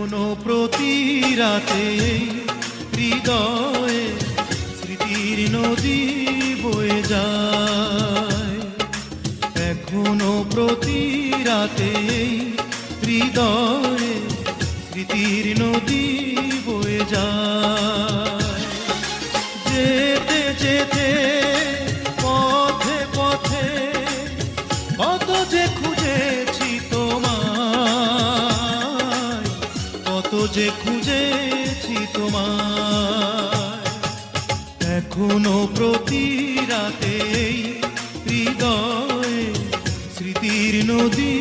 এখনো প্রতি রাতে হৃদয়ে স্মৃতির নদী বয়ে যায়। এখনো প্রতি রাতে হৃদয়ে স্মৃতির নদী বয়ে যায়। যেতে যেতে পথে পথে কত যে খুঁজেছি তোমায়, কত যে খুঁজেছি তোমায়। এখনো প্রতি রাতে হৃদয়ে স্মৃতির নদী